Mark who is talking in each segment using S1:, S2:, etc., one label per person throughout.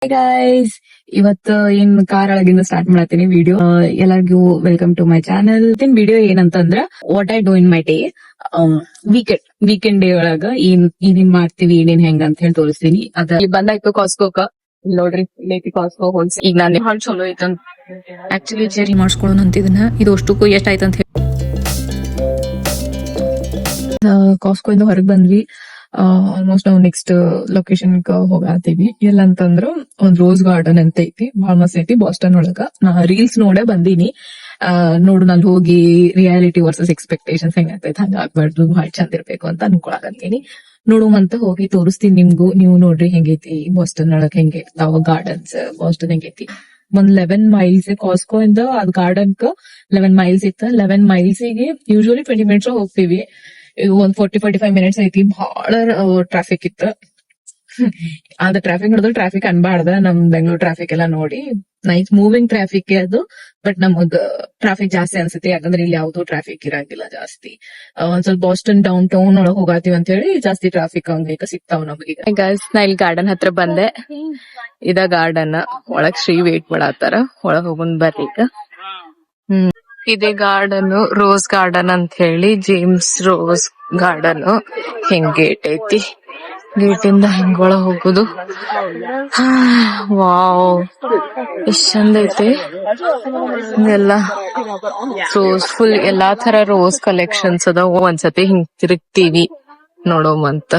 S1: Guys, ಇವತ್ತು ಏನ್ car ಒಳಗಿಂದ ಸ್ಟಾರ್ಟ್ ಮಾಡತ್ತೀನಿ ವಿಡಿಯೋ. ಎಲ್ಲರಿಗೂ welcome to my channel. Video ಏನಂತಂದ್ರ what I do in my day. Weekend day ಒಳಗ ಏನೇನ್ ಮಾಡ್ತೀವಿ, ಏನೇನ್ ಹೆಂಗ ಅಂತ ಹೇಳಿ ತೋರಿಸ್ತೀನಿ. ಅದ ಬಂದಾಯ್ತು ಕಾಸ್ಕೋಕ. ನೋಡ್ರಿ, ಇಲ್ಲೈತಿ ಕಾಸ್ಕೋ ಹೋಲ್ಸೇಲ್. ಈಗ ನಾನು ಹಾಳು ಚಲೋ ಐತಂತ ಆಕ್ಚುಲಿ ಚೇರಿ ಮಾಡ್ಸ್ಕೊಳ್ಳೋಣ ಅಂತಿದನ. ಇದು ಅಷ್ಟಕ್ಕೂ ಎಷ್ಟ್ ಆಯ್ತಂತ ಹೇಳಿ ಕಾಸ್ಕೋ ಇಂದ ಹೊರಗ್ ಬಂದ್ವಿ. ಆಲ್ಮೋಸ್ಟ್ ನಾವು ನೆಕ್ಸ್ಟ್ ಲೊಕೇಶನ್ ಹೋಗತ್ತೀವಿ. ಎಲ್ಲಂತಂದ್ರ ಒಂದ್ ರೋಸ್ ಗಾರ್ಡನ್ ಅಂತ ಐತಿ, ಬಹಳ ಮಸ್ತ್ ಐತಿ ಬಾಸ್ಟನ್ ಒಳಗ. ನಾ ರೀಲ್ಸ್ ನೋಡೇ ಬಂದೀನಿ. ನೋಡು, ನಲ್ಲಿ ಹೋಗಿ ರಿಯಾಲಿಟಿ ವರ್ಸಸ್ ಎಕ್ಸ್ಪೆಕ್ಟೇಷನ್ಸ್ ಹೆಂಗೈತೆ ಹಂಗ ಆಗ್ಬಾರ್ದು, ಬಹಳ ಚಂದ ಇರ್ಬೇಕು ಅಂತ ಅನ್ಕೊಳಕಂತೀನಿ. ನೋಡುವಂತ ಹೋಗಿ ತೋರಿಸ್ತೀನಿ ನಿಮ್ಗೂ. ನೀವು ನೋಡ್ರಿ ಹೆಂಗೈತಿ ಬಾಸ್ಟನ್ ಒಳಗ, ಹೆಂಗಿರ್ತಾವ ಗಾರ್ಡನ್ಸ್. ಬಾಸ್ಟನ್ ಹೆಂಗೈತಿ, ಒಂದ್ 11 ಮೈಲ್ಸ್ ಕಾಸ್ಕೋ ಇಂದ ಅದ್ ಗಾರ್ಡನ್ 11 ಮೈಲ್ಸ್ ಇತ್ತ. 11 ಮೈಲ್ಸಿಗೆ ಯೂಶುವಲಿ 20 ಮಿನಿಟ್ಸ್ ಹೋಗ್ತೀವಿ. ಒಂದ್ 40-45 ಮಿನಿಟ್ಸ್ ಐತಿ. ಬಹಳ ಟ್ರಾಫಿಕ್ ಇತ್ತು. ಅದ ಟ್ರಾಫಿಕ್ ನೋಡಿದ್ರೆ ಟ್ರಾಫಿಕ್ ಅನ್ಬಾರ್ದ, ನಮ್ ಬೆಂಗಳೂರು ಟ್ರಾಫಿಕ್ ಎಲ್ಲಾ ನೋಡಿ. ನೈಸ್ ಮೂವಿಂಗ್ ಟ್ರಾಫಿಕ್ ಅದು, ಬಟ್ ನಮಗ್ ಟ್ರಾಫಿಕ್ ಜಾಸ್ತಿ ಅನ್ಸುತ್ತೆ, ಯಾಕಂದ್ರೆ ಇಲ್ಲಿ ಯಾವ್ದು ಟ್ರಾಫಿಕ್ ಇರಂಗಿಲ್ಲ ಜಾಸ್ತಿ. ಒಂದ್ ಸ್ವಲ್ಪ ಬಾಸ್ಟನ್ ಡೌನ್ ಟೌನ್ ಒಳಗ್ ಹೋಗಾತೀವಿ ಅಂತ ಹೇಳಿ ಜಾಸ್ತಿ ಟ್ರಾಫಿಕ್ ಹಂಗ ಸಿಗ್ತಾವ್ ನಮಗೀಗ. ಗೈಸ್, ನಾ ಇಲ್ಲಿ ಗಾರ್ಡನ್ ಹತ್ರ ಬಂದೆ. ಇದ ಗಾರ್ಡನ್ ಒಳಗ್ ಶ್ರೀ ವೇಟ್ ಮಾಡತ್ತಾರ, ಒಳಗ್ ಹೋಗೋನ್ ಬರ್ರಿ ಈಗ. ಇದೇ ಗಾರ್ಡನ್ ರೋಸ್ ಗಾರ್ಡನ್ ಅಂತ ಹೇಳಿ, ಜೇಮ್ಸ್ ರೋಸ್ ಗಾರ್ಡನ್. ಹಿಂಗ್ ಗೇಟ್ ಐತಿ, ಗೇಟ್ ಇಂದ ಹಿಂಗ್ ಒಳಗ್ ಹೋಗುದು. ವಾವ್, ಎಷ್ಟ್ ಚಂದ ಐತಿ ಎಲ್ಲ. ರೋಸ್ ಫುಲ್ ಎಲ್ಲಾ ತರ ರೋಸ್ ಕಲೆಕ್ಷನ್ಸ್ ಅದಾವ. ಒಂದ್ಸತಿ ಹಿಂಗ್ ತಿರುಗ್ತೀವಿ ನೋಡೋಮಂತ.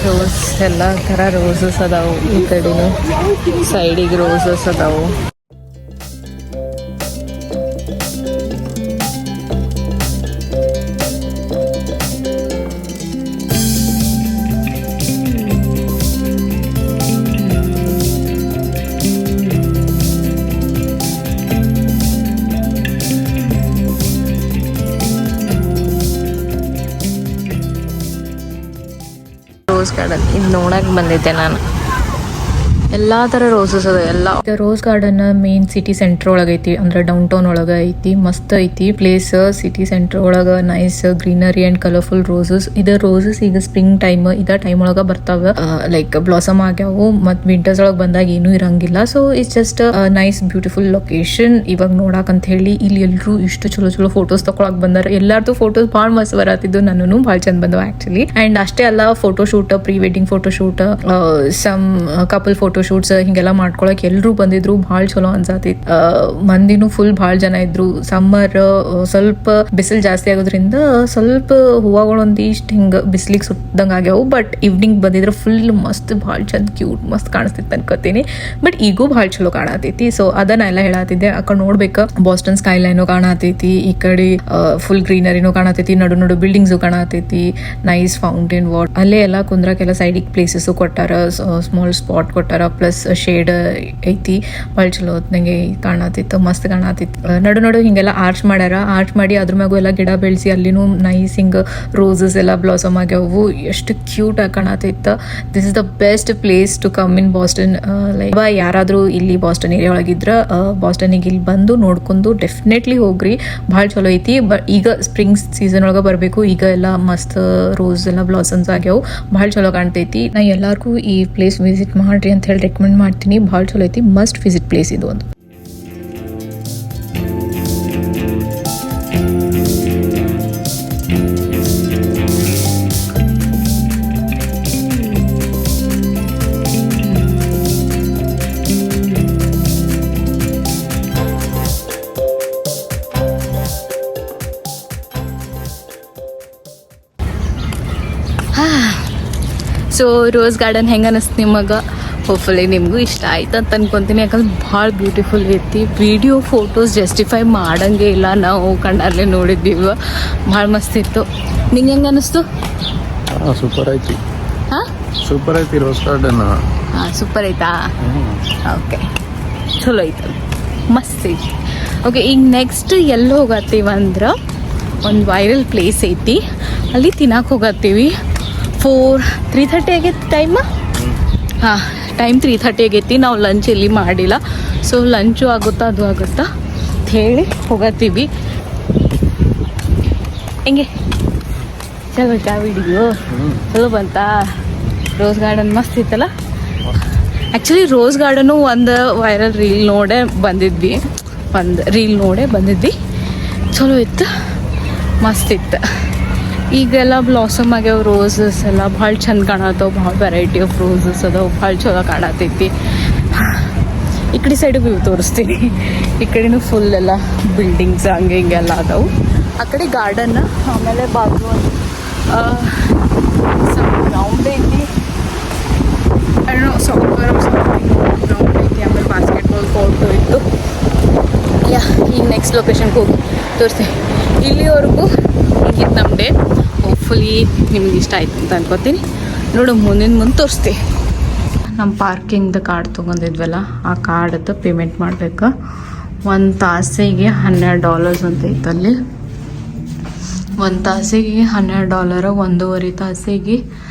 S1: ರೋಸ್ ಎಲ್ಲಾ ತರ ರೋಸಸ್ ಅದಾವು. ಈ ಕಡೆನು ಸೈಡಿಗೆ ರೋಸಸ್ ಅದಾವು. ರೋಸ್ ಗಾರ್ಡನ್ ಇದು ನೋಡಕ್ ಬಂದಿದ್ದೆ ನಾನು. ಎಲ್ಲಾ ತರ ರೋಸಸ್ ಅದ. ಎಲ್ಲಾ rose garden main city centre ಒಳಗ ಐತಿ, ಅಂದ್ರೆ ಡೌನ್ ಟೌನ್ ಒಳಗ ಐತಿ. ಮಸ್ತ್ ಐತಿ ಪ್ಲೇಸ್. ಸಿಟಿ ಸೆಂಟರ್ ಒಳಗ nice greenery and colourful roses. ಇದ ರೋಸಸ್ ಈಗ ಸ್ಪ್ರಿಂಗ್ ಟೈಮ್ ಇದ ಟೈಮ್ ಒಳಗ ಬರ್ತಾವ. ಲೈಕ್ ಬ್ಲಾಸಮ್ ಆಗ್ಯಾವು. ಮತ್ ವಿಂಟರ್ಸ್ ಒಳಗ ಬಂದಾಗ ಏನು ಇರಂಗಿಲ್ಲ. So it's just nice beautiful location. ಇವಾಗ ನೋಡಕ್ ಅಂತ ಹೇಳಿ ಇಲ್ಲಿ ಎಲ್ರು ಇಷ್ಟು ಚಲೋ ಚಲೋ ಫೋಟೋಸ್ ತಕೊಳಕ್ ಬಂದಾರ. ಎಲ್ಲಾರ್ದು ಫೋಟೋಸ್ ಭಾಳ ಮಸ್ತ್ ಬರತ್ತಿದ್ದು. ನಾನು ಭಾಳ ಚಂದ ಬಂದವ ಆಕ್ಚುಲಿ. ಅಂಡ್ ಅಷ್ಟೇ ಅಲ್ಲ, photo shoot, pre wedding photo shoot, some couple photo shoots ಹಿಂಗೆಲ್ಲಾ ಮಾಡ್ಕೊಳಕ್ ಎಲ್ರು ಬಂದಿದ್ರು. ಭಾಳ ಚಲೋ ಅನ್ಸಾತಿತ್. ಮಂದಿನೂ ಫುಲ್ ಭಾಳ ಜನ ಇದ್ರು. ಸಮ್ಮರ್ ಸ್ವಲ್ಪ ಬಿಸಿಲು ಜಾಸ್ತಿ ಆಗೋದ್ರಿಂದ ಸ್ವಲ್ಪ ಹೂವಗಳೊಂದಿಷ್ಟು ಹಿಂಗ ಬಿಸಿಲಿಗೆ ಸುಟ್ಟದಂಗ ಆಗ್ಯಾವು. ಬಟ್ ಈವ್ನಿಂಗ್ ಬಂದಿದ್ರೆ ಫುಲ್ ಮಸ್ತ್ ಭಾಳ ಚಂದ ಕ್ಯೂಟ್ ಮಸ್ತ್ ಕಾಣಿಸ್ತಿತ್ತು ಅನ್ಕೋತೀನಿ. ಬಟ್ ಈಗೂ ಭಾಳ ಚಲೋ ಕಾಣತೈತಿ. ಸೊ ಅದನ್ನ ಎಲ್ಲ ಹೇಳತ್ತಿದ್ದೆ. ಆ ಕಡೆ ನೋಡ್ಬೇಕ, ಬಾಸ್ಟನ್ ಸ್ಕೈ ಲೈನು ಕಾಣತೈತಿ. ಈ ಕಡೆ ಫುಲ್ ಗ್ರೀನರಿನೂ ಕಾಣತೈತಿ. ನಡು ನಡು ಬಿಲ್ಡಿಂಗ್ಸ್ ಕಾಣತೈತಿ. Nice fountain water. ಅಲ್ಲೇ ಎಲ್ಲ ಕುಂದ್ರಕ್ಕೆಲ್ಲ ಸೈಡಿಗೆ ಪ್ಲೇಸಸ್ ಕೊಟ್ಟಾರ. ಸ್ಮಾಲ್ ಸ್ಪಾಟ್ ಕೊಟ್ಟಾರ. ಪ್ಲಸ್ ಶೇಡ್ ಐತಿ. ಭಾಳ ಚಲೋ ನಂಗೆ ಕಾಣತಿತ್ತು. ಮಸ್ತ್ ಕಾಣತಿತ್ತು. ನಡು ನಡು ಹಿಂಗೆಲ್ಲ ಆರ್ಚ್ ಮಾಡ್ಯಾರ. ಆರ್ಚ್ ಮಾಡಿ ಅದ್ರ ಮ್ಯಾಗು ಎಲ್ಲ ಗಿಡ ಬೆಳೆಸಿ ಅಲ್ಲಿನೂ ನೈಸ್ ಹಿಂಗ್ ರೋಸಸ್ ಎಲ್ಲ ಬ್ಲಾಸಮ್ ಆಗ್ಯಾವು. ಎಷ್ಟು ಕ್ಯೂಟ್ ಆಗಿ ಕಾಣತಿತ್ತು. This is the best place to come in Boston. Like ಯಾರಾದ್ರೂ ಇಲ್ಲಿ ಬಾಸ್ಟನ್ ಏರಿಯಾ ಒಳಗಿದ್ರ ಬಾಸ್ಟನಿಗೆ ಇಲ್ಲಿ ಬಂದು ನೋಡ್ಕೊಂಡು ಡೆಫಿನೆಟ್ಲಿ ಹೋಗ್ರಿ. ಭಾಳ ಚಲೋ ಐತಿ. ಬಟ್ ಈಗ ಸ್ಪ್ರಿಂಗ್ ಸೀಸನ್ ಒಳಗ ಬರ್ಬೇಕು. ಈಗ ಎಲ್ಲ ಮಸ್ತ್ ರೋಸ್ ಎಲ್ಲ ಬ್ಲಾಸಮ್ಸ್ ಆಗ್ಯಾವು. ಭಾಳ ಚಲೋ ಕಾಣ್ತೈತಿ. ನಾ ಎಲ್ಲಾರ್ಗೂ ಈ ಪ್ಲೇಸ್ ವಿಸಿಟ್ ಮಾಡ್ರಿ ಅಂತ ಹೇಳಿ ರೆಕಮೆಂಡ್ ಮಾಡ್ತೀನಿ. ಭಾಳ ಚಲೋ ಐತಿ. ಮಸ್ಟ್ ವಿಸಿಟ್ ಪ್ಲೇಸ್ ಇದು ಒಂದು. ಸೊ ರೋಸ್ ಗಾರ್ಡನ್ ಹೆಂಗ ಅನಿಸ್ತು ನಿಮಗೆ? ಹೋಪ್ಫುಲಿ ನಿಮಗೂ ಇಷ್ಟ ಆಯ್ತು ಅಂತ ಅನ್ಕೊಂತೀನಿ. ಯಾಕಂದ್ರೆ ಭಾಳ ಬ್ಯೂಟಿಫುಲ್ ಐತಿ. ವಿಡಿಯೋ ಫೋಟೋಸ್ ಜಸ್ಟಿಫೈ ಮಾಡಂಗೆ ಇಲ್ಲ. ನಾವು ಕಣ್ಣಲ್ಲೇ ನೋಡಿದ್ದೀವಿ. ಭಾಳ ಮಸ್ತ್ ಇತ್ತು. ನಿಂಗೆ ಹೆಂಗೆ ಅನಿಸ್ತು?
S2: ಸೂಪರ್ ಐತಿ.
S1: ಹಾಂ,
S2: ಸೂಪರ್ ಐತಿ ರೋಸ್ ಗಾರ್ಡನ್.
S1: ಹಾಂ, ಸೂಪರ್ ಐತಾ? ಓಕೆ, ಚಲೋ ಐತೆ, ಮಸ್ತ್ ಐತಿ. ಓಕೆ, ಈಗ ನೆಕ್ಸ್ಟ್ ಎಲ್ಲಿ ಹೋಗತ್ತೀವಿ ಅಂದ್ರೆ ಒಂದು ವೈರಲ್ ಪ್ಲೇಸ್ ಐತಿ, ಅಲ್ಲಿ ತಿನ್ನಕ್ಕೆ ಹೋಗತ್ತೀವಿ. 3:30 ಆಗೈತಿ ಟೈಮ್. ಹಾಂ, ಟೈಮ್ 3:30 ಆಗೈತಿ. ನಾವು ಲಂಚ್ ಎಲ್ಲಿ ಮಾಡಿಲ್ಲ. ಸೊ ಲಂಚು ಆಗುತ್ತಾ ಅದು ಆಗುತ್ತಾ ಅಂತ ಹೇಳಿ ಹೋಗತ್ತೀವಿ. ಹೆಂಗೆ ಚಲೋ ಬಂತಾ ವಿಡಿಯೋ? ಚಲೋ ಬಂತಾ? ರೋಸ್ ಗಾರ್ಡನ್ ಮಸ್ತ್ ಇತ್ತಲ್ಲ. ಆ್ಯಕ್ಚುಲಿ ರೋಸ್ ಗಾರ್ಡನು ಒಂದು ವೈರಲ್ ರೀಲ್ ನೋಡೇ ಬಂದಿದ್ವಿ. ಚಲೋ ಇತ್ತು, ಮಸ್ತ್ ಇತ್ತು. ಈಗೆಲ್ಲ ಬ್ಲಾಸಮ್ ಆಗ್ಯಾವ ರೋಸಸ್ ಎಲ್ಲ ಭಾಳ ಚಂದ ಕಾಣತ್ತವ. ಭಾಳ ವೆರೈಟಿ ಆಫ್ ರೋಸಸ್ ಅದಾವ, ಭಾಳ ಚಲೋ ಕಾಣತೈತಿ. ಈ ಕಡೆ ಸೈಡ್ ವ್ಯೂ ತೋರಿಸ್ತೀನಿ. ಈ ಕಡೆನೂ ಫುಲ್ ಎಲ್ಲ ಬಿಲ್ಡಿಂಗ್ಸ್ ಹಂಗೆ ಹಿಂಗೆಲ್ಲ ಅದಾವು. ಆ ಕಡೆ ಗಾರ್ಡನ್, ಆಮೇಲೆ ಬಾಜು ಒಂದು ಗ್ರೌಂಡ್ ಐತಿ, ಗ್ರೌಂಡ್ ಐತಿ. ಆಮೇಲೆ ಬಾಸ್ಕೆಟ್ಬಾಲ್ ಕೋರ್ಟು ಇತ್ತು. ಈಗ ನೆಕ್ಸ್ಟ್ ಲೊಕೇಶನ್ಗೆ ಹೋಗಿ ತೋರಿಸ್ತೀನಿ. ಇಲ್ಲಿವರೆಗೂ ಹಿಂಗಿತ್ತು ನಮ್ಮ ಡೇ. ಹೋಪ್ಫುಲಿ ನಿಮ್ಗೆ ಇಷ್ಟ ಆಯ್ತು ಅಂತ ಅನ್ಕೋತೀನಿ. ನೋಡು ಮುಂದೆ ತೋರಿಸ್ತೀನಿ. ನಮ್ಮ ಪಾರ್ಕಿಂಗ್ದು ಕಾರ್ಡ್ ತೊಗೊಂಡಿದ್ವಲ್ಲ, ಆ ಕಾರ್ಡ್ದು ಪೇಮೆಂಟ್ ಮಾಡಬೇಕು. 1 ತಾಸಿಗೆ $12 ಅಂತ ಇತ್ತು ಅಲ್ಲಿ. 1 ತಾಸಿಗೆ $12, 1.5 ತಾಸಿಗೆ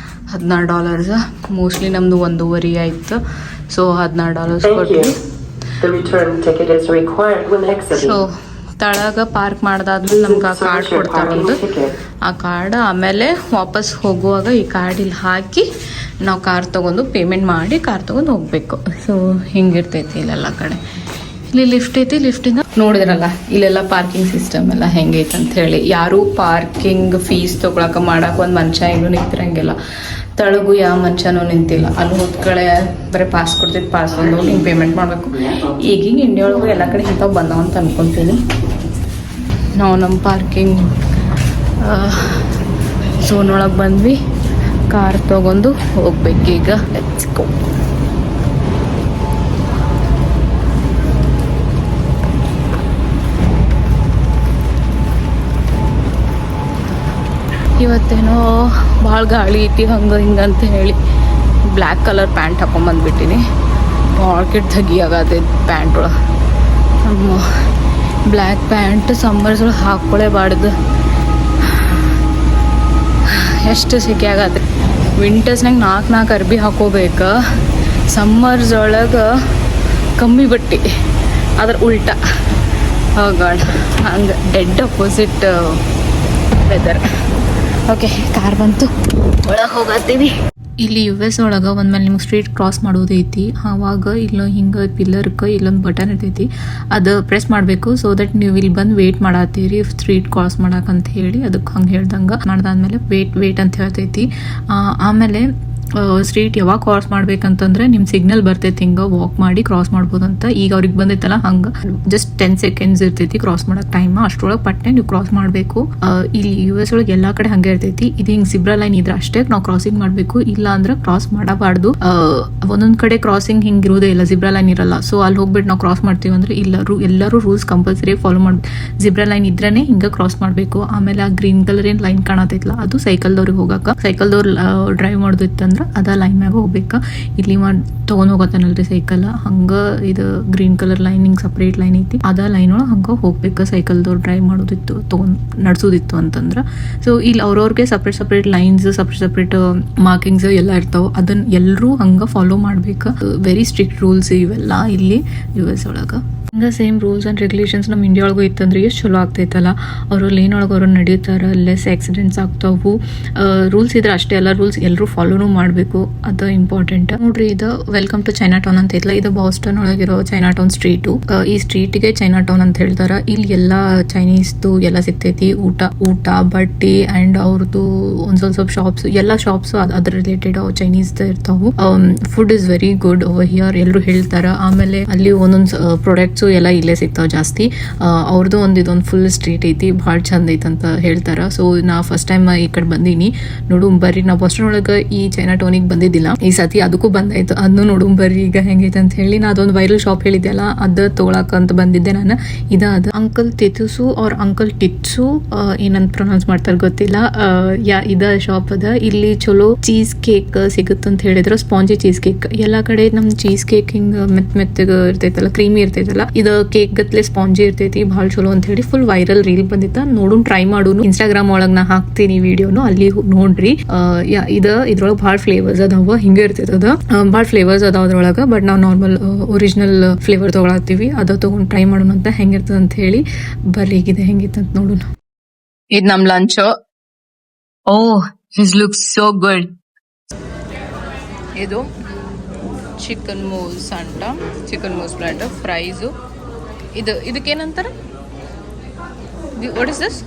S1: $16. ಮೋಸ್ಟ್ಲಿ ನಮ್ಮದು 1.5 ಆಯಿತು. ಸೊ $16 ಕೊಟ್ಟು ಸೊ ತಳಗ ಪಾರ್ಕ್ ಮಾಡ್ದಾದ್ಮೇಲೆ ನಮ್ಗೆ ಆ ಕಾರ್ಡ್ ಕೊಡ್ತಾರೊಂದು. ಆ ಕಾರ್ಡ್ ಆಮೇಲೆ ವಾಪಸ್ ಹೋಗುವಾಗ ಈ ಕಾರ್ಡ್ ಇಲ್ಲಿ ಹಾಕಿ ನಾವು ಕಾರ್ ತೊಗೊಂಡು ಪೇಮೆಂಟ್ ಮಾಡಿ ಕಾರ್ ತೊಗೊಂಡು ಹೋಗಬೇಕು. ಸೊ ಹಿಂಗಿರ್ತೈತಿ ಇಲ್ಲೆಲ್ಲ ಕಡೆ. ಇಲ್ಲಿ ಲಿಫ್ಟ್ ಐತಿ, ಲಿಫ್ಟಿಂದ ನೋಡಿದ್ರಲ್ಲ ಇಲ್ಲೆಲ್ಲ ಪಾರ್ಕಿಂಗ್ ಸಿಸ್ಟಮ್ ಎಲ್ಲ ಹೆಂಗೈತೆ ಅಂತ ಹೇಳಿ. ಯಾರೂ ಪಾರ್ಕಿಂಗ್ ಫೀಸ್ ತೊಗೊಳಕ್ಕೆ ಮಾಡಕ್ಕೆ ಒಂದು ಮನುಷ್ಯ ಏನೂ ನಿಂತಿರಂಗಿಲ್ಲ. ತಳಗು ಯಾವ ಮನುಷ್ಯನೂ ನಿಂತಿಲ್ಲ. ಅಲ್ಲಿ ಹೋದ ಕಡೆ ಬರೀ ಪಾಸ್ ಕೊಡ್ತೈತಿ, ಪಾಸ್ ಒಂದು ಹಿಂಗೆ ಪೇಮೆಂಟ್ ಮಾಡಬೇಕು. ಈಗೀಗ ಇಂಡಿಯಾ ಒಳಗೆ ಎಲ್ಲ ಕಡೆ ಇಂಥವು ಬಂದಾವ ಅಂತ ಅನ್ಕೊತೀನಿ. ನಾವು ನಮ್ಮ ಪಾರ್ಕಿಂಗ್ ಝೋನ್ ಒಳಗೆ ಬಂದ್ವಿ. ಕಾರ್ ತೊಗೊಂಡು ಹೋಗ್ಬೇಕೀಗ. Let's go. ಇವತ್ತೇನೋ ಭಾಳ ಗಾಳಿ ಐತಿ ಹಂಗೆ ಹಿಂಗೆ ಅಂತ ಹೇಳಿ ಬ್ಲ್ಯಾಕ್ ಕಲರ್ ಪ್ಯಾಂಟ್ ಹಾಕೊಂಬಂದ್ಬಿಟ್ಟಿನಿ. ಭಾಳ ಕೆಟ್ಟ ಧಗಿ ಆಗತೈತಿ ಪ್ಯಾಂಟ್ ಒಳಗೆ. ನಮ್ಮ ಬ್ಲ್ಯಾಕ್ ಪ್ಯಾಂಟ್ ಸಮ್ಮರ್ಸ್ ಒಳಗೆ ಹಾಕ್ಕೊಳ್ಳೇಬಾರ್ದು, ಎಷ್ಟು ಸೆಕೆ ಆಗತ್ತೆ. ವಿಂಟರ್ಸ್ನಾಗ 4 ಅರ್ಬಿ ಹಾಕೋಬೇಕು. ಸಮ್ಮರ್ಸ್ ಒಳಗೆ ಕಮ್ಮಿ ಬಟ್ಟೆ, ಅದ್ರ ಉಲ್ಟಾ. ಗಾಡ್, ಹಂಗೆ dead opposite weather. Okay, car ಬಂತು, ಒಳಗೆ ಹೋಗತ್ತೀವಿ. ಇಲ್ಲಿ US ಒಳಗೆ ಒಂದ್ಮೇಲೆ ನಿಮ್ಗೆ ಸ್ಟ್ರೀಟ್ ಕ್ರಾಸ್ ಮಾಡೋದೈತಿ. ಆವಾಗ ಇಲ್ಲ ಹಿಂಗೆ ಪಿಲ್ಲರ್ಗೆ ಇಲ್ಲೊಂದು ಬಟನ್ ಇರ್ತೈತಿ, ಅದು ಪ್ರೆಸ್ ಮಾಡಬೇಕು. ಸೊ ದಟ್ ನೀವು ಇಲ್ಲಿ ಬಂದು ವೇಟ್ ಮಾಡತ್ತೀರಿ ಸ್ಟ್ರೀಟ್ ಕ್ರಾಸ್ ಮಾಡಕ್ಕಂತ ಹೇಳಿ. ಅದಕ್ಕೆ ಹಂಗೆ ಹೇಳ್ದಂಗೆ ಮಾಡ್ದಾದ್ಮೇಲೆ ವೇಟ್ ಅಂತ ಹೇಳ್ತೈತಿ. ಆಮೇಲೆ ಸ್ಟ್ರೀಟ್ ಯಾವಾಗ ಕ್ರಾಸ್ ಮಾಡ್ಬೇಕಂತಂದ್ರೆ ನಿಮ್ಮ ಸಿಗ್ನಲ್ ಬರ್ತೈತಿ, ಹಿಂಗೆ ವಾಕ್ ಮಾಡಿ ಕ್ರಾಸ್ ಮಾಡ್ಬೋದಂತ. ಈಗ ಅವ್ರಿಗೆ ಬಂದೈತಲ್ಲ ಹಂಗೆ ಜಸ್ಟ್ 10 ಸೆಕೆಂಡ್ಸ್ ಇರ್ತೈತಿ ಕ್ರಾಸ್ ಮಾಡಕ್ಕೆ ಟೈಮ್. ಅಷ್ಟರೊಳಗೆ ಪಟ್ಟೆ ನೀವು ಕ್ರಾಸ್ ಮಾಡಬೇಕು. ಇಲ್ಲಿ US ಒಳಗೆ ಎಲ್ಲ ಕಡೆ ಹಂಗೆ ಇರ್ತೈತಿ. ಇದು ಹಿಂಗೆ ಸಿಬ್ರಾ ಲೈನ್ ಇದ್ರೆ ಅಷ್ಟೇ ನಾವು ಕ್ರಾಸಿಂಗ್ ಮಾಡಬೇಕು, ಇಲ್ಲ ಅಂದ್ರೆ ಕ್ರಾಸ್ ಮಾಡಬಾರ್ದು. ಒಂದೊಂದು ಕಡೆ ಕ್ರಾಸಿಂಗ್ ಹಿಂಗೆ ಇರೋದೇ ಇಲ್ಲ, ಜಿಬ್ರಾ ಲೈನ್ ಇರಲ್ಲ. ಸೊ ಅಲ್ಲಿ ಹೋಗ್ಬಿಟ್ಟು ನಾವು ಕ್ರಾಸ್ ಮಾಡ್ತೀವಿ ಅಂದ್ರೆ ಎಲ್ಲರೂ ರೂಲ್ಸ್ ಕಂಪಲ್ಸರಿ ಫಾಲೋ ಮಾಡಿ. ಜಿಬ್ರಾ ಲೈನ್ ಇದ್ರೇನೆ ಹಿಂಗೆ ಕ್ರಾಸ್ ಮಾಡಬೇಕು. ಆಮೇಲೆ ಆ ಗ್ರೀನ್ ಕಲರ್ ಏನು ಲೈನ್ ಕಾಣತೈತಲ್ಲ ಅದು ಸೈಕಲ್ದವ್ರಿಗೆ ಹೋಗಕ್ಕೆ. ಸೈಕಲ್ದವ್ರು ಡ್ರೈವ್ ಮಾಡೋದಿತ್ತಂದ್ರೆ ಅದ ಲೈನ್ ಮ್ಯಾಗ ಹೋಗ್ಬೇಕಾ. ಇಲ್ಲಿ ತೊಗೊಂಡ್ ಹೋಗತ್ತಾನಲ್ರಿ ಸೈಕಲ್, ಹಂಗೆ ಇದು ಗ್ರೀನ್ ಕಲರ್ ಲೈನ್ ಹಿಂಗೆ ಸಪ್ರೇಟ್ ಲೈನ್ ಐತಿ, ಅದ ಲೈನ್ ಒಳಗೆ ಹಂಗೆ ಹೋಗ್ಬೇಕು. ಸೈಕಲ್ದವ್ರು ಡ್ರೈವ್ ಮಾಡೋದಿತ್ತು, ನಡೆಸೋದಿತ್ತು ಅಂತಂದ್ರೆ. ಸೊ ಇಲ್ಲಿ ಅವ್ರವ್ರಿಗೆ ಸಪ್ರೇಟ್ ಲೈನ್ಸ್, ಸಪ್ರೇಟ್ ಮಾರ್ಕಿಂಗ್ಸ್ ಎಲ್ಲ ಇರ್ತಾವ. ಅದನ್ನ ಎಲ್ಲರೂ ಹಂಗೆ ಫಾಲೋ ಮಾಡ್ಬೇಕು. ವೆರಿ ಸ್ಟ್ರಿಕ್ಟ್ ರೂಲ್ಸ್ ಇವೆಲ್ಲ ಇಲ್ಲಿ US ಒಳಗೆ. ಹಂಗೆ ಸೇಮ್ ರೂಲ್ಸ್ ಆ್ಯಂಡ್ ರೆಗ್ಯುಲೇಷನ್ಸ್ ನಮ್ಮ ಇಂಡಿಯಾ ಒಳಗೂ ಇತ್ತಂದ್ರೆ ಎಷ್ಟು ಚಲೋ ಆಗ್ತೈತಲ್ಲ. ಅವರು ಲೇನ್ ಒಳಗೆ ಅವ್ರು ನಡೀತಾರೆ, ಲೆಸ್ ಆಕ್ಸಿಡೆಂಟ್ಸ್ ಆಗ್ತಾವು. ರೂಲ್ಸ್ ಇದ್ರೆ ಅಷ್ಟೇ ಅಲ್ಲ, ರೂಲ್ಸ್ ಎಲ್ಲರೂ ಫಾಲೋನು ಮಾಡಬೇಕು, ಅದು ಇಂಪಾರ್ಟೆಂಟ್. ನೋಡ್ರಿ, ಇದು ವೆಲ್ಕಮ್ ಟು ಚೈನಾ ಟೌನ್ ಅಂತ ಐತಲ್ಲ, ಇದು ಬಾಸ್ಟನ್ ಒಳಗಿರೋ ಚೈನಾ ಟೌನ್ ಸ್ಟ್ರೀಟು. ಈ ಸ್ಟ್ರೀಟ್ಗೆ ಚೈನಾ ಟೌನ್ ಅಂತ ಹೇಳ್ತಾರೆ. ಇಲ್ಲಿ ಎಲ್ಲ ಚೈನೀಸ್ದು ಎಲ್ಲ ಸಿಗ್ತೈತಿ. ಊಟ ಬಟ್ಟೆ ಆ್ಯಂಡ್ ಅವ್ರದ್ದು ಒಂದು ಸ್ವಲ್ಪ ಶಾಪ್ಸ್, ಎಲ್ಲ ಶಾಪ್ಸು ಅದ್ರ ರಿಲೇಟೆಡ್ ಚೈನೀಸ್ ಇರ್ತಾವು. Food is very good over here, ಎಲ್ಲರೂ ಹೇಳ್ತಾರೆ. ಆಮೇಲೆ ಅಲ್ಲಿ ಒಂದೊಂದು ಪ್ರಾಡಕ್ಟ್ಸು ಎಲ್ಲ ಇಲ್ಲೇ ಸಿಗ್ತಾವ ಜಾಸ್ತಿ. ಅವ್ರದ್ದು ಇದೊಂದು ಫುಲ್ ಸ್ಟ್ರೀಟ್ ಐತಿ, ಭಾಳ ಚಂದ ಐತೆ ಅಂತ ಹೇಳ್ತಾರೆ. ಸೊ ನಾ ಫಸ್ಟ್ ಟೈಮ್ ಈ ಕಡೆ ಬಂದೀನಿ. ನೋಡು ಬರ್ರಿ, ನಾವು ಬಾಸ್ಟನ್ ಒಳಗೆ ಈ ಚೈನಾ ಟೌನಿಗೆ ಬಂದಿದ್ದಿಲ್ಲ, ಈ ಸತಿ ಅದಕ್ಕೂ ಬಂದಾಯ್ತು. ಅದನ್ನು ನೋಡು ಬರ್ರಿ ಈಗ ಹೆಂಗೈತೆ ಅಂತ ಹೇಳಿ. ನಾ ಅದೊಂದು ವೈರಲ್ ಶಾಪ್ ಹೇಳಿದ್ದೆಲ್ಲ, ಅದು ತೊಗೊಳಕಂತ ಬಂದಿದ್ದೆ ನಾನು. ಅದು ಅಂಕಲ್ ತಿತುಸು ಅವ್ರ ಅಂಕಲ್ ಟಿಟ್ಸು ಏನಂತ ಪ್ರೊನೌನ್ಸ್ ಮಾಡ್ತಾರೆ ಗೊತ್ತಿಲ್ಲ. ಇದ ಶಾಪ್ ಅದ. ಇಲ್ಲಿ ಚಲೋ ಚೀಸ್ ಕೇಕ್ ಸಿಗುತ್ತಂತ ಹೇಳಿದ್ರು, ಸ್ಪಾಂಜಿ ಚೀಸ್ ಕೇಕ್. ಎಲ್ಲ ಕಡೆ ನಮ್ ಚೀಸ್ ಕೇಕ್ ಹಿಂಗ ಮೆತ್ತಗೆ ಇರ್ತೈತಲ್ಲ, ಕ್ರೀಮಿ ಇರ್ತೈತಲ್ಲ, ಇದು ಕೇಕ್ ಗತ್ಲೆ ಸ್ಪಾಂಜಿ ಇರ್ತೈತಿ, ಭಾಳ ಚಲೋ ಅಂತ ಹೇಳಿ ಫುಲ್ ವೈರಲ್ ರೀಲ್ ಬಂದಿತ್ತ. ನೋಡೋಣ, ಟ್ರೈ ಮಾಡೋನು. ಇನ್ಸ್ಟಾಗ್ರಾಮ್ ಒಳಗೆ ನಾ ಹಾಕ್ತೀನಿ ವಿಡಿಯೋನು, ಅಲ್ಲಿ ನೋಡ್ರಿ. ಇದ್ರೊಳಗೆ ಭಾಳ ಫ್ಲೇವರ್ಸ್ ಅದಾವ, ಹಿಂಗೆ ಇರ್ತೈತದ. ಭಾಳ ಫ್ಲೇವರ್ಸ್ ಅದಾವ ಅದ್ರೊಳಗೆ. ಬಟ್ ನಾವು ನಾರ್ಮಲ್ ಒರಿಜಿನಲ್ ಫ್ಲೇವರ್ ತೊಗೊಳತ್ತೀವಿ. ಅದ ತೊಗೊಂಡು ಟ್ರೈ ಮಾಡೋಣ ಅಂತ ಹೆಂಗಿರ್ತದ ಅಂತ ಹೇಳಿ. ಬರ್ರಿ ಈಗಿದೆ ಹೆಂಗಿತ್ತು ಅಂತ ನೋಡೋಣ. ಇದು ನಮ್ lunch. Oh, his looks so good. ಇದು ಚಿಕನ್ ಮೂಸ್ ಅಂತ, ಚಿಕನ್ ಮೂಸ್ ಪ್ಲಾಟರ್, ಫ್ರೈಸು. ಇದಕ್ಕೇನಂತಾರೆ? What is this?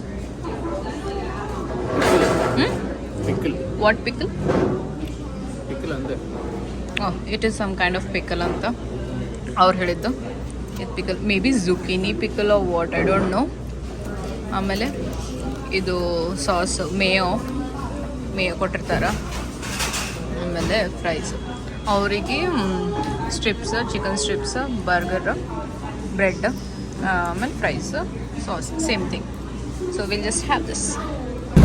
S2: Pickle.
S1: What pickle?
S2: Pickle ಅಂದೆ.
S1: It is some kind of pickle ಅಂತ ಅವ್ರು ಹೇಳಿದ್ದು. ಇದು pickle, maybe zucchini pickle or what, I don't know. ಆಮೇಲೆ ಇದು ಸಾಸ್ ಮೇಯೋ ಕೊಟ್ಟಿರ್ತಾರೆ. ಆಮೇಲೆ ಫ್ರೈಸ್. ಅವರಿಗೆ strips, chicken strips, burger, bread, ಆಮೇಲೆ fries, sauce, same thing. So will just have this.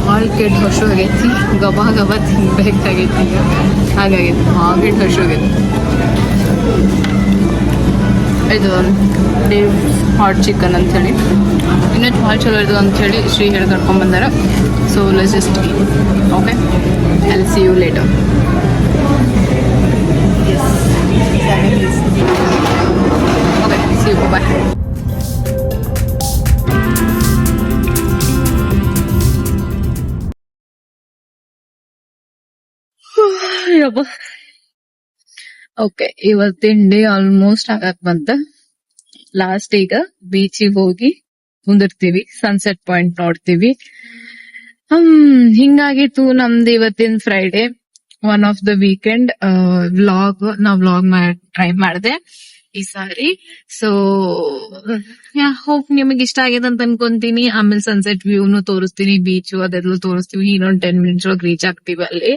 S1: ಭಾಳ ಕೆಟ್ಟ ಹಸು ಆಗೈತಿ, ಗಬ ತಿನ್ಬೇಕಾಗೈತಿ ಈಗ. ಹಾಗಾಗೈತಿ, ಭಾಳ ಕೆಟ್ಟ ಹಸು ಆಗೈತಿ. ಇದು ಡೇವ್ ಹಾಟ್ ಚಿಕನ್ ಅಂಥೇಳಿ ಇನ್ನೂ ಭಾಳ ಚಲೋ ಇರ್ತದೆ ಅಂಥೇಳಿ ಶ್ರೀ ಹೇಳಿ ಕರ್ಕೊಂಡ್ಬಂದಾರ. So let's just okay, I will see you later. Okay, see you, bye. Okay, ಇವತ್ತಿನ ಡೇ ಆಲ್ಮೋಸ್ಟ್ ಆಗಕ್ ಬಂತ. ಲಾಸ್ಟ್ ಈಗ ಬೀಚಿಗೆ ಹೋಗಿ ಕುಂದಿರ್ತೀವಿ, ಸನ್ಸೆಟ್ ಪಾಯಿಂಟ್ ನೋಡ್ತೀವಿ. ಹಿಂಗಾಗಿತ್ತು ನಮ್ದು ಇವತ್ತಿನ Friday, one of the weekend. Vlog try ಮಾಡಿದೆ ಈ ಸಾರಿ. ಸೊ ಹೋಪ್ ನಿಮಗೆ ಇಷ್ಟ ಆಗಿದೆ ಅಂತ ಅನ್ಕೊಂತೀನಿ. ಆಮೇಲೆ ಸನ್ಸೆಟ್ ವ್ಯೂನು ತೋರಿಸ್ತೀನಿ, ಬೀಚು ಅದೆಲ್ಲ ತೋರಿಸ್ತೀವಿ. ಇನ್ನೊಂದು 10 minutes ಒಳಗೆ ರೀಚ್ ಆಗ್ತೀವಿ ಅಲ್ಲಿ.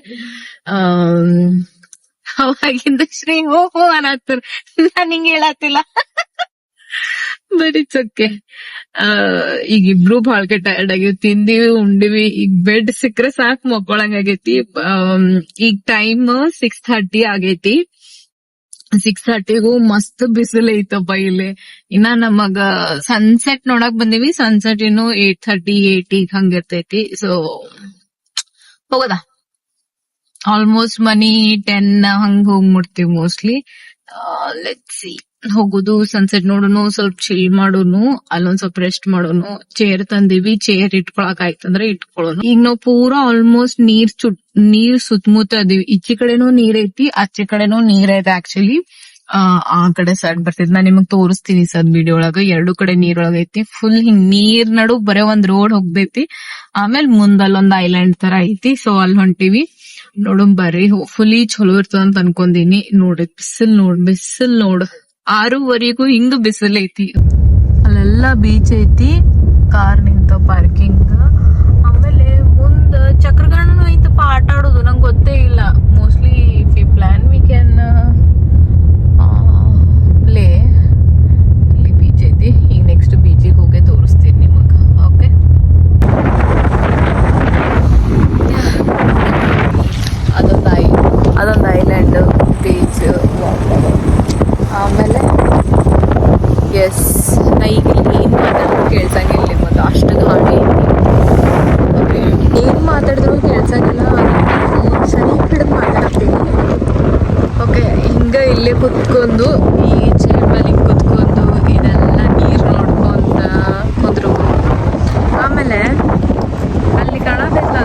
S1: ಅವಾಗಿಂದ ಶ್ರೀ ಹೋ ಅನ್ನತ್ತಾರ, ನಾನು ಹಿಂಗೆ ಹೇಳತ್ತಿಲ್ಲ. But it's okay. ಈಗ ಇಬ್ರು ಬಾಳ್ಕೆ ಟೈರ್ಡ್ ಆಗಿವಿ, ತಿಂದಿವಿ ಉಂಡಿವಿ. ಈಗ ಬೆಡ್ ಸಿಕ್ಕ್ರೆ ಸಾಕು, ಮಕ್ಕೊಳಂಗ್ ಆಗೈತಿ. ಈಗ ಟೈಮ್ 6:30 ಆಗೈತಿ. 6:30ಗೂ ಮಸ್ತ್ ಬಿಸಿಲು ಐತಪ್ಪ ಇಲ್ಲಿ. ಇನ್ನ ನಮಗ ಸನ್ಸೆಟ್ ನೋಡಕ್ ಬಂದಿವಿ. ಸನ್ಸೆಟ್ ಇನ್ನು 8:30 8 ಹಂಗಿರ್ತೈತಿ. ಸೊ ಹೋಗೋದಾ, ಆಲ್ಮೋಸ್ಟ್ ಮನಿ 10 ಹಂಗ ಹೋಗ್ಬಿಡ್ತೀವಿ ಮೋಸ್ಟ್ಲಿ. ಲೆಟ್ಸ್ ಸಿ, ಹೋಗುದು, ಸನ್ಸೆಟ್ ನೋಡೋನು, ಸ್ವಲ್ಪ ಚಿಲ್ ಮಾಡೋನು, ಅಲ್ಲೊಂದ್ ಸ್ವಲ್ಪ ರೆಸ್ಟ್ ಮಾಡೋನು. ಚೇರ್ ತಂದಿವಿ, ಚೇರ್ ಇಟ್ಕೊಳಕ್ ಆಯ್ತಂದ್ರೆ ಇಟ್ಕೊಳ್ಳೋನು. ಈಗ ನಾವು ಪೂರಾ ಆಲ್ಮೋಸ್ಟ್ ನೀರ್ ಸುತ್ತಮುತ್ತ ಅದೀವಿ. ಈಚೆ ಕಡೆನೂ ನೀರ್ ಐತಿ, ಆಚೆ ಕಡೆನೂ ನೀರ್ ಐತೆ. ಆಕ್ಚುಲಿ ಆ ಕಡೆ ಸೈಡ್ ಬರ್ತೈತಿ, ನಾ ನಿಮಗ್ ತೋರಿಸ್ತೀನಿ ಸದ್ ವಿಡಿಯೋ ಒಳಗ. 2 ಕಡೆ ನೀರೊಳಗ ಐತಿ. ಫುಲ್ ಹಿಂಗ್ ನೀರ್ ನಡು ಬರೇ ಒಂದ್ ರೋಡ್ ಹೋಗ್ತೈತಿ. ಆಮೇಲೆ ಮುಂದಲ್ಲೊಂದ್ ಐಲ್ಯಾಂಡ್ ತರ ಐತಿ. ಸೊ ಅಲ್ಲಿ ಹೊಂಟಿವಿ, ನೋಡಮ್ ಬರ್ರಿ. ಫುಲಿ ಚಲೋ ಇರ್ತದ ಅಂತ ಅನ್ಕೊಂದಿನಿ. ನೋಡ್ರಿ ಬಿಸಿಲ್ ನೋಡ್ 6:30 ಹಿಂಗ ಬಿಸಿಲ್ ಐತಿ. ಅಲ್ಲೆಲ್ಲ ಬೀಚ್ ಐತಿ, ಕಾರ್ ನಿಂತ ಪಾರ್ಕಿಂಗ್. ಆಮೇಲೆ ಮುಂದ ಚಕ್ರಗಾಣನು ಐತಪ್ಪ, ಆಟ ಆಡೋದು. ನಂಗೆ ಗೊತ್ತೇ ಇಲ್ಲ. Mostly if you plan we can play. ಇಲ್ಲಿ ಬೀಚ್ ಐತಿ. ಈಗ ನೆಕ್ಸ್ಟ್ ಬೀಚಿಗೆ ಹೋಗಿ ತೋರಿಸ್ತೀನಿ ನಿಮಗ. ಓಕೆ, ಅದೊಂದು ಐಲ್ಯಾಂಡ್ ಬೀಚ್. ಆಮೇಲೆ ಎಸ್, ನಾ ಈಗ ಇಲ್ಲಿ ಏನ್ ಮಾತಾಡಿದ್ರು ಕೇಳ್ಸಂಗಿಲ್ಲ ನಿಮಗೆ, ಅಷ್ಟು ಗಾಳಿ ಐತಿ. ಓಕೆ, ಏನ್ ಮಾತಾಡಿದ್ರು ಕೇಳ್ಸಂಗಿಲ್ಲ, ಸರಿ ಹಿಡಿದು ಮಾತಾಡ್ತೀನಿ. ಓಕೆ, ಹಿಂಗ ಇಲ್ಲೇ ಕುತ್ಕೊಂಡು ಈ ಚೇರ್ ಮೇಲೆ ಹಿಂಗೆ ಕುತ್ಕೊಂಡು ಇದೆಲ್ಲ ನೀರು ನೋಡ್ಕೊಂತ ಕುದ್ರು. ಆಮೇಲೆ ಅಲ್ಲಿ ಕಾಣೋದಿಲ್ಲ,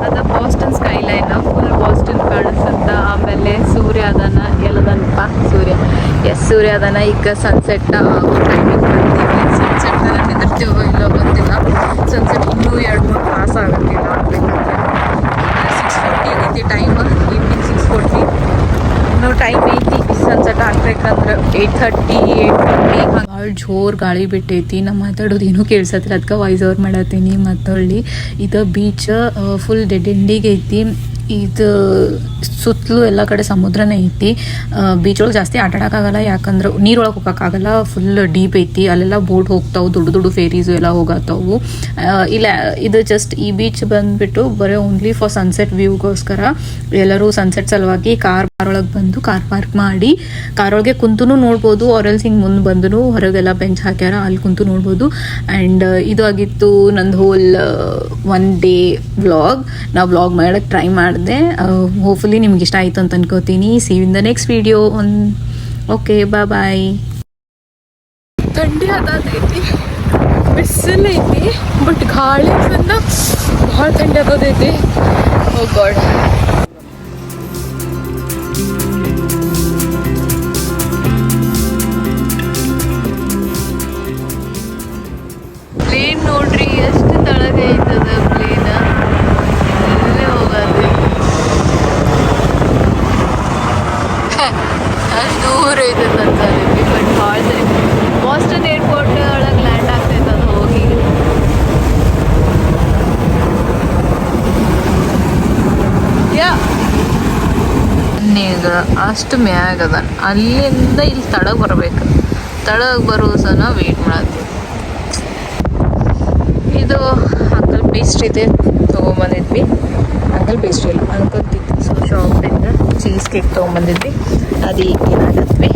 S1: ಅದು ಬಾಸ್ಟನ್ ಸ್ಕೈಲೈನ್, ಫುಲ್ ಬಾಸ್ಟನ್ ಕಾಣಿಸುತ್ತ. ಆಮೇಲೆ ಸೂರ್ಯ ಅದಾನ, ಎಲ್ಲದನಪ್ಪ ಸೂರ್ಯ. ಎಸ್, ಸೂರ್ಯ ಅದಾನ. ಈಗ ಸನ್ಸೆಟ್ ಟೈಮಿಂಗ್ ಬಂದೀವಿ. ಸನ್ಸೆಟ್ ನಿಂದಿರ್ತೀವೋ ಇಲ್ಲೋ ಗೊತ್ತಿಲ್ಲ. ಸನ್ಸೆಟ್ ಇನ್ನೂ 2-3 ತಾಸು ಆಗತ್ತಿಲ್ಲ ಆಗ್ಬೇಕಂದ್ರೆ. 6:40 ಆಗೈತಿ ಟೈಮ್, ಈವ್ನಿಂಗ್ 6:40. ಇನ್ನೂ ಟೈಮ್ ಐತಿ ಸನ್ಸೆಟ್ ಆಗ್ಬೇಕಂದ್ರೆ 8:30 8:50. ಭಾಳ ಜೋರ್ ಗಾಳಿ ಬಿಟ್ಟೈತಿ. ನಾ ಮಾತಾಡೋದು ಏನೂ ಕೇಳ್ಸತ್ತಿಲ್ಲ, ಅದಕ್ಕೆ ವಾಯ್ಸ್ ಓವರ್ ಮಾಡತ್ತೀನಿ. ಮತ್ತೊಳ್ಳಿ ಇದು ಬೀಚ್ ಫುಲ್ ಡೆಡ್ ಎಂಡಿಗೆ ಐತಿ. ಇದು ಸುತ್ತಲೂ ಎಲ್ಲ ಕಡೆ ಸಮುದ್ರನೇ ಐತಿ. ಬೀಚ್ ಒಳಗೆ ಜಾಸ್ತಿ ಆಟ ಆಡೋಕ್ಕಾಗಲ್ಲ, ಯಾಕಂದ್ರೆ ನೀರೊಳಗೆ ಹೋಗೋಕ್ಕಾಗಲ್ಲ, ಫುಲ್ ಡೀಪ್ ಐತಿ. ಅಲ್ಲೆಲ್ಲ ಬೋಟ್ ಹೋಗ್ತಾವೆ, ದೊಡ್ಡ ಫೇರೀಸು ಎಲ್ಲ ಹೋಗತ್ತವು. ಇಲ್ಲ, ಇದು ಜಸ್ಟ್ ಈ ಬೀಚ್ ಬಂದುಬಿಟ್ಟು ಬರೀ ಓನ್ಲಿ ಫಾರ್ ಸನ್ಸೆಟ್ ವ್ಯೂಗೋಸ್ಕರ. ಎಲ್ಲರೂ ಸನ್ಸೆಟ್ ಸಲುವಾಗಿ ಕಾರ್ ಒಳಗೆ ಬಂದು ಕಾರ್ ಪಾರ್ಕ್ ಮಾಡಿ ಕಾರೊಳಗೆ ಕುಂತು ನೋಡ್ಬೋದು. ಆರೆಲ್ಸ್ ಹಿಂಗೆ ಮುಂದೆ ಬಂದು ಹೊರಗೆಲ್ಲ ಬೆಂಚ್ ಹಾಕ್ಯಾರ, ಅಲ್ಲಿ ಕುಂತು ನೋಡ್ಬೋದು. ಆ್ಯಂಡ್ ಇದು ಆಗಿತ್ತು ನಂದು ಹೋಲ್ 1 ಡೇ ವ್ಲಾಗ್. ನಾ ವ್ಲಾಗ್ ಮಾಡೋಕ್ಕೆ ಟ್ರೈ ಮಾಡಿದೆ. ಹೋಪ್ಫುಲಿ ನಿಮ್ಗೆ ಇಷ್ಟ ಆಯಿತು ಅಂತ ಅನ್ಕೋತೀನಿ. See you in the next video. Okay, bye. ಥಂಡಿ ಆದೈತಿ, ಬಿಸಿಲೈತಿ, ಬಟ್ ಗಾಳಿ ಭಾಳ ಥಂಡಿ ಆಗೋದೈತಿ. ಓ ಗಾಡ್. ಹಿಂಗೆ ಅಷ್ಟು ಮ್ಯಾಗ ಅದ. ಅಲ್ಲಿಂದ ಇಲ್ಲಿ ತಳಗೆ ಬರಬೇಕು. ತಳಗೆ ಬರೋ ಸನ ವೇಟ್ ಮಾಡತ್ತೀವಿ. ಇದು ಅಂಕಲ್ ಪೇಸ್ಟ್ರಿ ಇದೆ ತೊಗೊಂಬಂದಿದ್ವಿ. ಅಂಕಲ್ ಪೇಸ್ಟ್ರಿ ಇಲ್ಲ, ಅಂಕಲ್ ಪಿಕ್ಸು ಶಾಪಿಂದ ಚೀಸ್ ಕೇಕ್ ತೊಗೊಂಬಂದಿದ್ವಿ. ಅದು ಈಗ ಏನಾಗತ್ವಿ